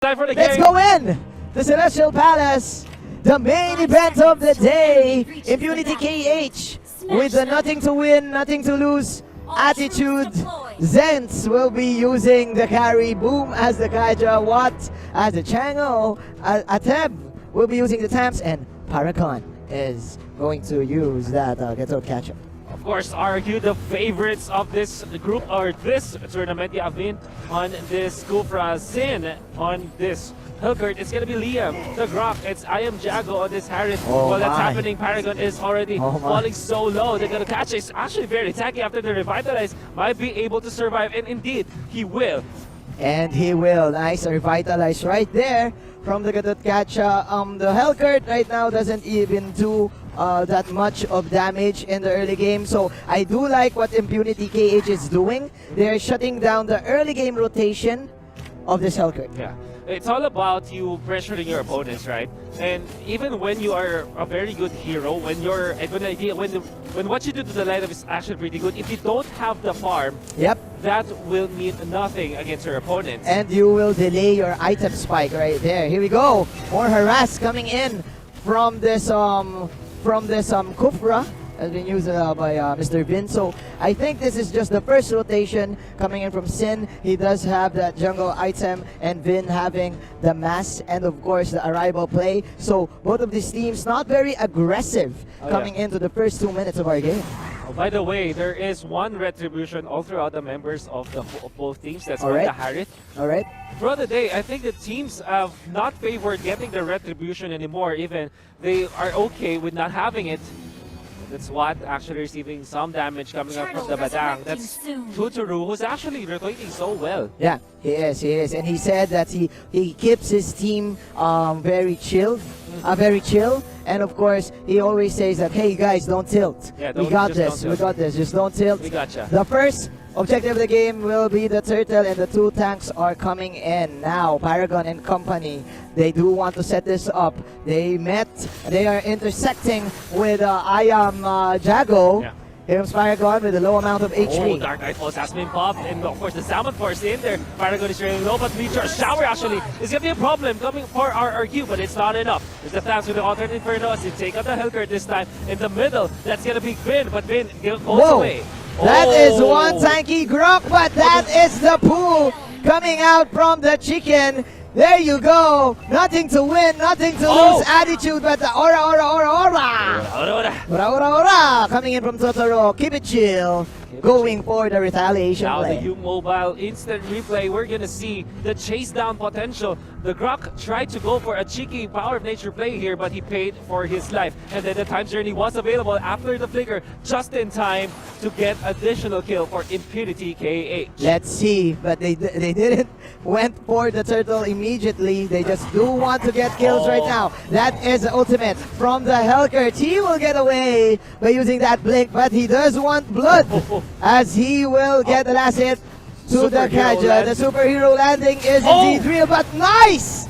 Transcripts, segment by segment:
Time for the Let's game. go in! The Celestial Palace, the main event of the day. Impunity KH with the nothing to win, nothing to lose attitude. Zens will be using the carry. Boom as the Kaija. Watt as the Chango. Ateb will be using the Tamps. And Paragon is going to use that Ghetto Catcher. Of course, RRQ, the favorites of this group or this tournament. You have been on this Kufra Sin on this Hilkert. It's gonna be Liam, the Grok. It's I am Jago on this Harris. Oh While that's my. happening, Paragon is already falling so low. They're gonna catch it. It's actually very tanky after the revitalize. Might be able to survive, and indeed, he will. And he will. Nice revitalize right there from the Gadot Gacha. The Hellcurt right now doesn't even do that much of damage in the early game. So I do like what Impunity KH is doing. They're shutting down the early game rotation of this Hellcurt. Yeah. It's all about you pressuring your opponents, right? And even when you are a very good hero, when you're a good idea, when what you do to the lineup is actually pretty good, if you don't have the farm, Yep. that will mean nothing against your opponents. And you will delay your item spike right there. Here we go. More harass coming in from this Kufra. Has been used by Mr. Vin. So I think this is just the first rotation coming in from Sin. He does have that jungle item, and Vin having the mass and of course the arrival play. So both of these teams not very aggressive coming into the first 2 minutes of our game. Oh, by the way, there is one retribution all throughout the members of both teams. That's on Alright. the Harith. All right. Throughout the day, I think the teams have not favored getting the retribution anymore. Even they are okay with not having it. That's what actually receiving some damage coming up from the Badang. That's Tuturu, who's actually rotating so well. Yeah, he is. And he said that he keeps his team very chill. And of course, he always says that, hey guys, don't tilt. Yeah, We got this, just don't tilt. We gotcha. The first objective of the game will be the turtle, and the two tanks are coming in now. Paragon and company, they do want to set this up. They are intersecting with I am Jago. Yeah. Here comes Paragon with a low amount of Oh, HP. Dark Knight Pulse has been popped, and of course the Salmon Force in there. Paragon is really low, but Meteor Shower actually is going to be a problem coming for RRQ, but it's not enough. There's the Thanks with the alternate Inferno as they take out the Hellcurt this time. In the middle, that's going to be Vin, but Vin goes away. That is Oh. one tanky Grok, but that is the pool coming out from the chicken. There you go. Nothing to win, nothing to lose attitude, but the aura. Aura. Coming in from Totoro. Keep it chill. Going for the retaliation Now play. the U-Mobile instant replay, we're gonna see the chase down potential. The Grok tried to go for a cheeky power of nature play here, but he paid for his life. And then the time journey was available after the flicker, just in time to get additional kill for Impunity KH. Let's see, but they didn't went for the turtle immediately. They just do want to get kills right now. That is the ultimate from the Hellcurt. He will get away by using that blink, but he does want blood as he will get the last hit to the Kaja. The superhero landing is indeed real, but nice!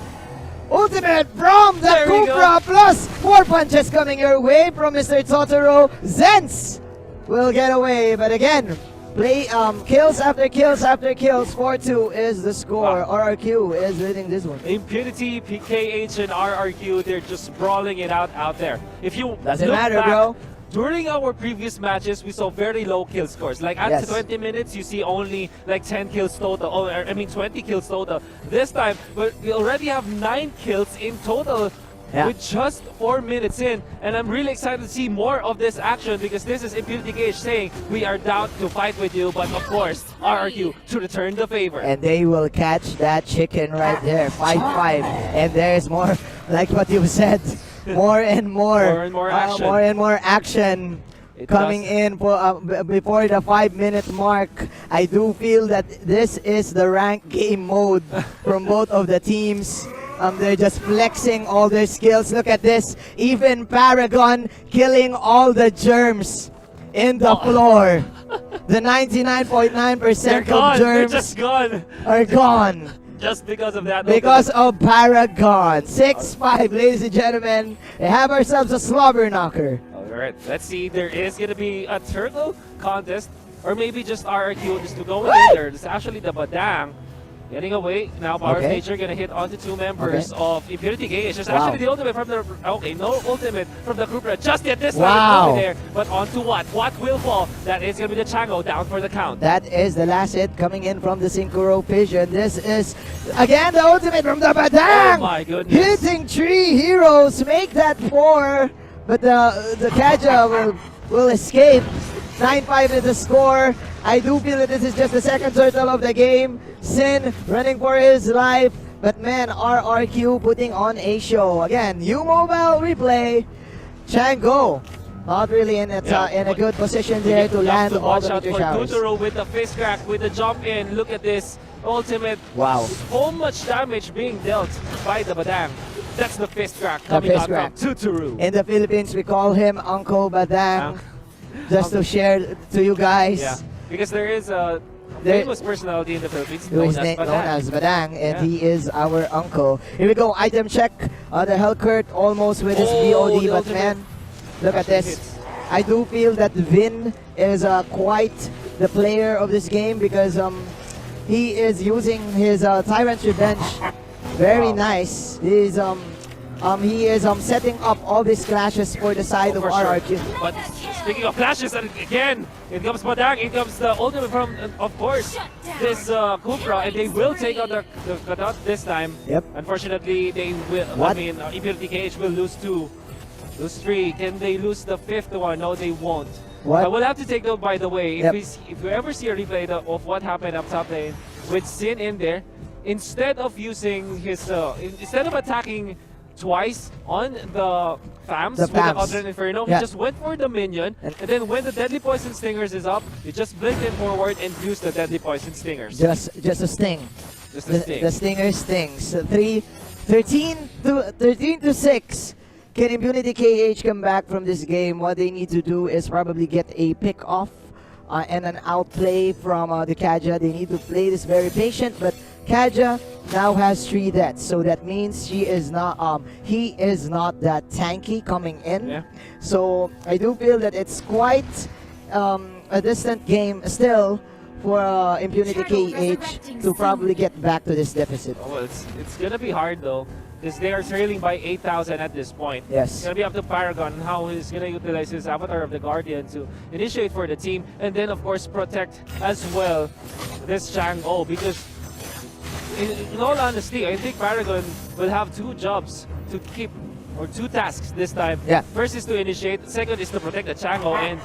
Ultimate from the Kufra plus 4 punches coming your way from Mr. Totoro. Zens will get away, but again, play kills after kills after kills. 4-2 is the score. RRQ is leading this one. Impunity, PKH, and RRQ, they're just brawling it out there. If you Doesn't look matter, back, bro. During our previous matches, we saw very low kill scores. Like at 20 minutes, you see only like 10 kills total. Or, I mean 20 kills total. This time, we already have 9 kills in total. With just 4 minutes in, and I'm really excited to see more of this action because this is Impunity KH saying we are down to fight with you, but of course RRQ to return the favor. And they will catch that chicken right there, 5-5. And there's more, like what you said, more and more action coming in for, before the 5-minute mark. I do feel that this is the rank game mode from both of the teams. They're just flexing all their skills. Look at this. Even Paragon killing all the germs in the floor. The 99.9% of germs They're just gone. are gone. Just because of that. Because of Paragon. 6-5, ladies and gentlemen. We have ourselves a slobber knocker. Alright, let's see. There is going to be a turtle contest. Or maybe just RRQ just to go in there. It's actually the Badang Getting away now, Power of Nature gonna hit onto two members of Impunity KH. There's actually the ultimate from the no ultimate from the Cupra just yet this time there, but onto what? What will fall? That is gonna be the Chango down for the count. That is the last hit coming in from the Synchro Vision. This is again the ultimate from the Badang. Oh my goodness! Hitting 3 heroes, make that 4, but the Kaja will escape. 9-5 is the score. I do feel that this is just the second turtle of the game. Sin running for his life. But man, RRQ putting on a show. Again, new mobile replay. Chango not really in a good position there to land all the meteor showers. Tutoro with the fist crack, with the jump in. Look at this ultimate. Wow. So much damage being dealt by the Badang. That's the fist crack coming out from Tutoro. In the Philippines, we call him Uncle Badang. Just to share to you guys. Yeah, because there is a famous personality in the Philippines known as Badang, and he is our uncle. Here we go, item check. The Hellcurt almost with his BOD, but man, look at this. I do feel that Vin is quite the player of this game because he is using his Tyrant's Revenge very nice. He is setting up all these clashes for the side of RRQ. But speaking of clashes, and again, it comes Badang, it comes the ultimate from, of course, this Cupra, and they will take out the Kadot this time. Yep. Unfortunately, they will. I mean, Impunity KH will lose 2, lose 3. Can they lose the 5th one? No, they won't. What? We'll have to take note, by the way, if we ever see a replay of what happened up top lane with Sin in there, instead of using his, instead of attacking twice on the FAMs with the Cauldron Inferno, he just went for the minion, and then when the Deadly Poison Stingers is up, he just blinked it forward and used the Deadly Poison Stingers. Just a sting. Just a sting. The stinger stings. 13 to 6. Can Impunity KH come back from this game? What they need to do is probably get a pick off and an outplay from the Kaja. They need to play this very patient, but Kaja now has 3 deaths, so that means he is not that tanky coming in. Yeah. So I do feel that it's quite a distant game still for Impunity KH to probably get back to this deficit. Oh, well, it's gonna be hard though, because they are trailing by 8,000 at this point. Yes. It's gonna be up to Paragon how he's gonna utilize his Avatar of the Guardian to initiate for the team, and then of course protect as well this Chango, because in all honesty, I think Paragon will have 2 jobs to keep, or 2 tasks this time. Yeah. First is to initiate, second is to protect the Chango, and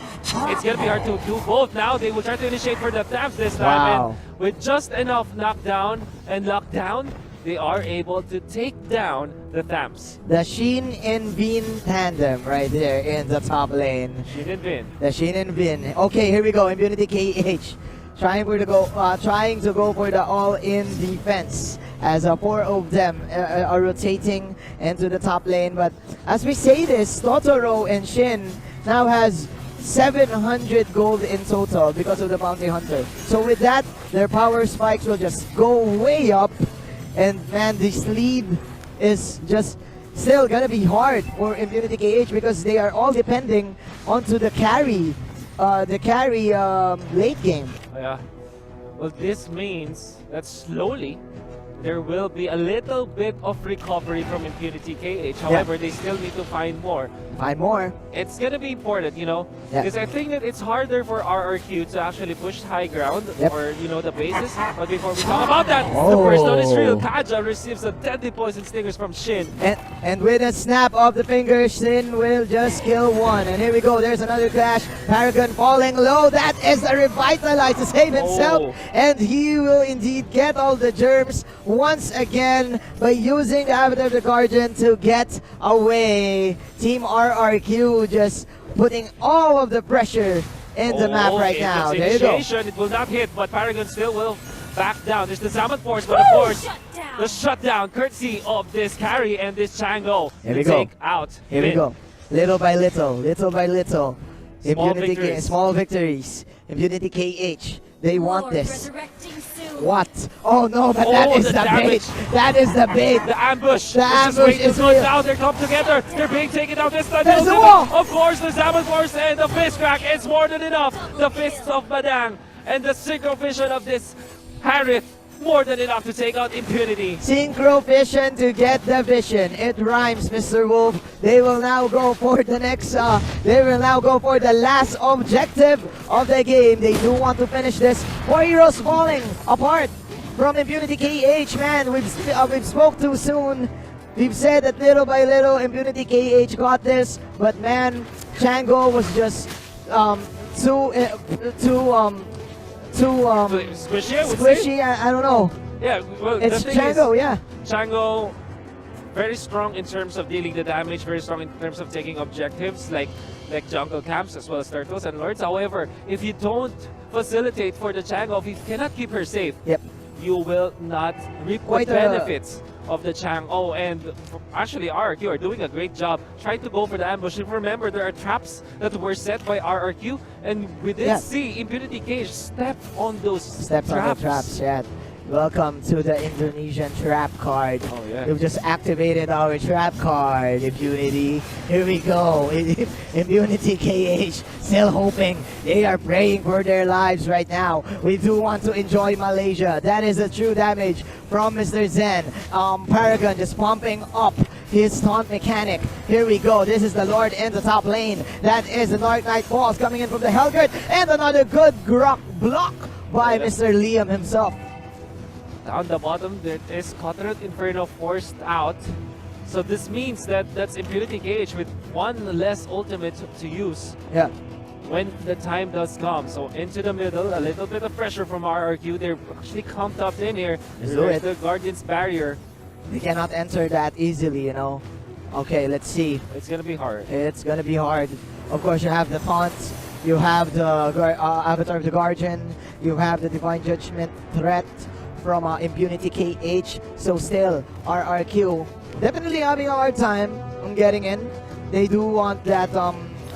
it's gonna be hard to do both. Now they will try to initiate for the Thaps this time, and with just enough knockdown and lockdown, they are able to take down the Thaps. The Sheen and Vin tandem right there in the top lane. Sheen and Vin. The Sheen and Vin. Okay, here we go. Impunity KH trying to go for the all-in defense as 4 of them are rotating into the top lane. But as we say this, Totoro and Shin now has 700 gold in total because of the Bounty Hunter. So with that, their power spikes will just go way up. And man, this lead is just still gonna be hard for Impunity KH because they are all depending onto the carry late game. Yeah. Well, this means that slowly there will be a little bit of recovery from Impunity KH. However, they still need to find more. It's gonna be important, you know, because I think that it's harder for RRQ to actually push high ground or, you know, the bases. But before we talk about that, the first one is real. Kaja receives a Deadly Poison Stingers from Shin. And with a snap of the fingers, Shin will just kill 1. And here we go, there's another clash. Paragon falling low. That is a Revitalize to save himself. And he will indeed get all the germs once again by using the Avatar of the Guardian to get away. Team RRQ just putting all of the pressure in the map right now. There you go. It will not hit, but Paragon still will back down. There's the Salmon Force, but of course, the shutdown courtesy of this carry and this Chango to take out. Here we go. Little by little. Small victories. Impunity KH. They want this. What? Oh no, but that is the bait. That is the bait. The ambush. The ambush is going down. They come together. They're being taken out this time. There's the wall. Of course, the Salmon Force and the fist crack. It's more than enough. The fists of Badang and the synchro vision of this Harith more than enough to take out Impunity. Synchro vision to get the vision. It rhymes, Mr. Wolf. They will now go for the next, they will now go for the last objective of the game. They do want to finish this. 4 heroes falling apart from Impunity KH, man. We've spoke too soon. We've said that little by little Impunity KH got this, but man, Chango was just too Squishy, I would say. squishy. I don't know. Yeah, well, It's the thing Chango, is, yeah. Chango, very strong in terms of dealing the damage, very strong in terms of taking objectives like jungle camps as well as turtles and lords. However, if you don't facilitate for the Chango, if you cannot keep her safe, Yep. you will not reap Quite the a- benefits of the Chango. And actually, RRQ are doing a great job trying to go for the ambush. If you remember, there are traps that were set by RRQ, and we did Yeah. see Impunity Cage step on those Steps on the traps, yeah. Welcome to the Indonesian trap card. Oh, yeah. We've just activated our trap card, Impunity. Here we go. Impunity KH still hoping. They are praying for their lives right now. We do want to enjoy Malaysia. That is the true damage from Mr. Zen. Paragon just pumping up his taunt mechanic. Here we go. This is the Lord in the top lane. That is the Dark Knight Falls coming in from the Helgert. And another good block by Mr. Liam himself. On the bottom, there is Cottonwood Inferno forced out. So this means that that's Impunity KH with one less ultimate to use Yeah. when the time does come. So into the middle, a little bit of pressure from RRQ. They're actually camped up in here. Let's do There's it. the Guardian's barrier. They cannot enter that easily, you know. Okay, let's see. It's gonna be hard. It's gonna be hard. Of course, you have the taunts, you have the Avatar of the Guardian, you have the Divine Judgment threat from Impunity KH. So still, RRQ definitely having a hard time on getting in. They do want that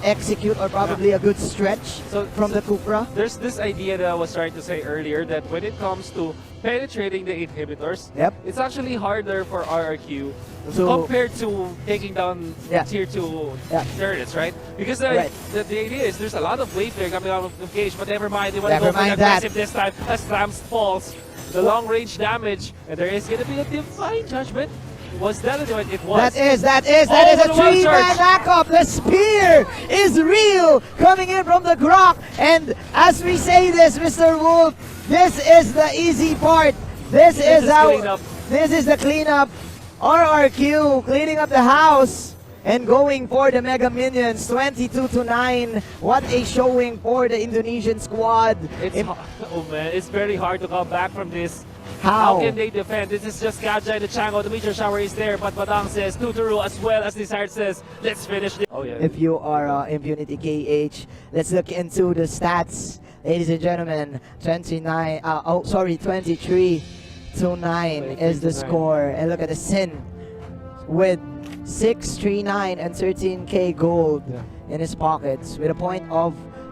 execute or probably a good stretch So from the Kukra. there's this idea that I was trying to say earlier that when it comes to penetrating the inhibitors, Yep. it's actually harder for RRQ So- compared to taking down Yeah. tier 2 Yeah. turrets, right? Because Right. the idea is there's a lot of wave there coming out of the cage, but never mind, they want to Never go for the mind that. aggressive this time as Slams falls. The long range damage, and there is going to be a Divine Judgment. Was that a divine? It was. That is a the wild 3-man charge. backup. The spear is real coming in from the Grok. And as we say this, Mr. Wolf, this is the easy part. This is cleanup. This is the cleanup. RRQ cleaning up the house and going for the Mega Minions. 22-9. What a showing for the Indonesian squad. Oh man, it's very hard to come back from this. How? can they defend? This is just Kajai, the Chango, the meteor shower is there, but Badang says, Tuturu as well as Desire says, let's finish this. Oh yeah. If you are Impunity KH, let's look into the stats. Ladies and gentlemen, 23-9 is the 23-9. score. And look at the Sin with 639 and 13k gold Yeah. in his pockets with a point of